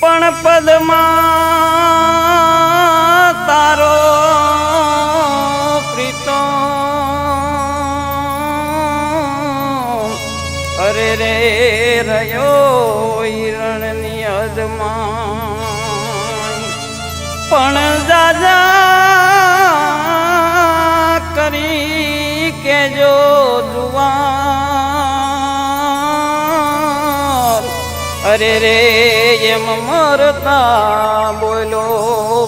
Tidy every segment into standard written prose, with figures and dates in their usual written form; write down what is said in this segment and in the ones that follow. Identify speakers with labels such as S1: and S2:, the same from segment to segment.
S1: પણ પદમાં તારો પ્રીતો અરે રે રહ્યો હિરણની હદમાં પણ જાજા કરી કેજો જુવાન અરે રે એમ મરતા બોલો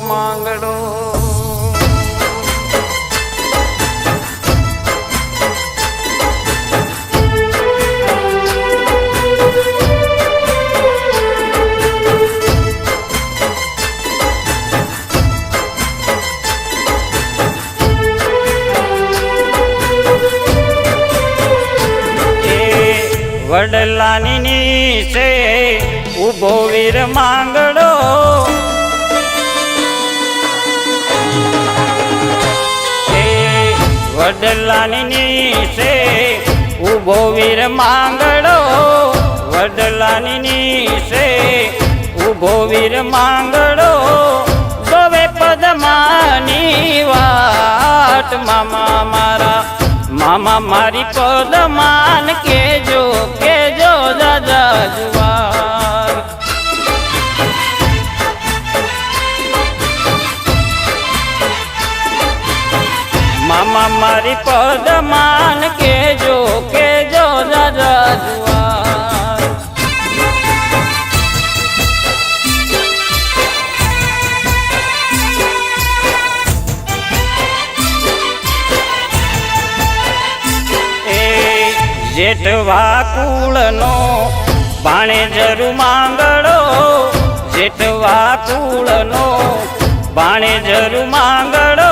S1: માંગડો વડલાની નીચે ઉભો વીર માંગડો વડલાની નીચે ઉભો વીર માંગડો વડલાની નીચે ઉભો વીર માંગડો જોવે પદમાની વાટ મામા મારા મામા મારી પદમાન કેજો કેજો દાદા જુવાર મામા મારી પદમાન કેજો કેજો દાદા જુવાર જેઠવા કુળનો ભાણે જરુ માંગડો જેઠવા કુળનો ભાણે જરુ માંગડો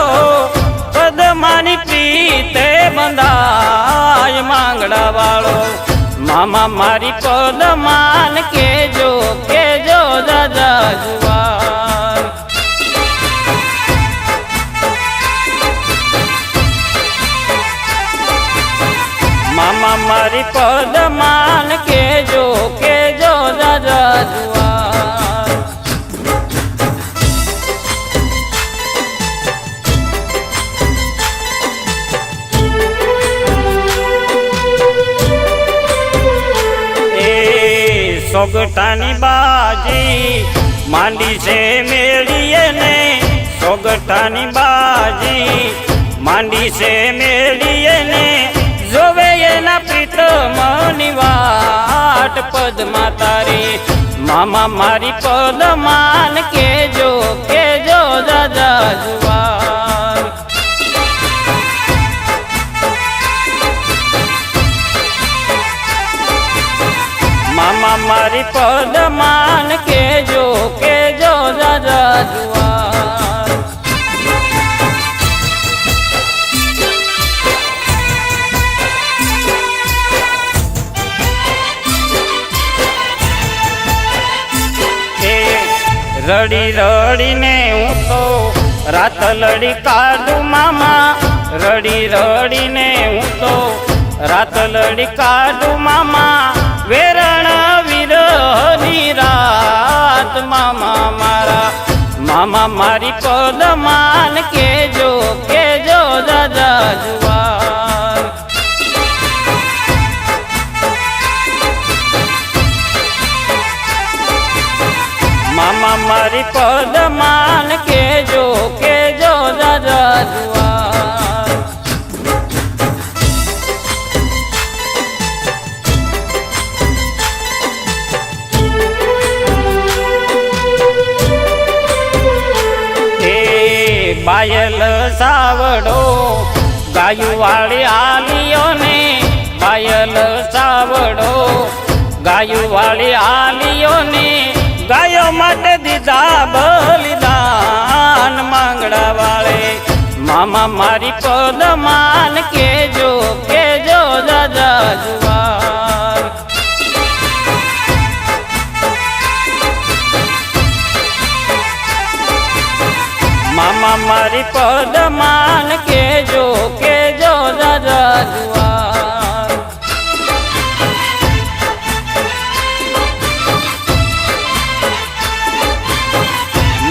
S1: પદમાની પ્રીતે બંધાય માંગડા વાળો મામા મારી પદમાન કેજો કેજો દાદા જુવાર મામા મારી પદમાન કેજો કેજો દાદા જુવાર એ સોગટાની બાજી માંડી છે મેળીએ ને સોગટાની બાજી માંડી છે મેળીએ ને જોવે એના પ્રીતમની વાટ પદમાં તારી મામા મારી પદમાન કેજો કેજો દાદા જુવાર મામા મારી પદમાન કેજો કેજો દાદા જુવાર રડી રડીને હું તો રાત લડી કાઢું મામા રડી રડીને હું તો રાત લડી કાઢું મામા વેરણ વિરહની રાત મામા મારા મામા મારી પદમાન કેજો કેજો દાદા જુવાર મામા મારી પદમાન કેજો કેજો દાદા જુવાર એ બાયલ સાવડો ગાયું વાળી આલિયો ને બાયલ સાવડો ગાયું વાળી આલિયો ને ગાયો માટે દીધા બલિદાન માંગડા વાળે મામા મારી પદમાન કેજો કેજો દાદા જુવાર મામા મારી પદમાન કેજો કેજો દાદા જુવાર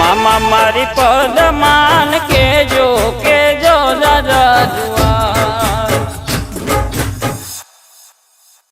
S1: મામા મારી પદમાન કેજો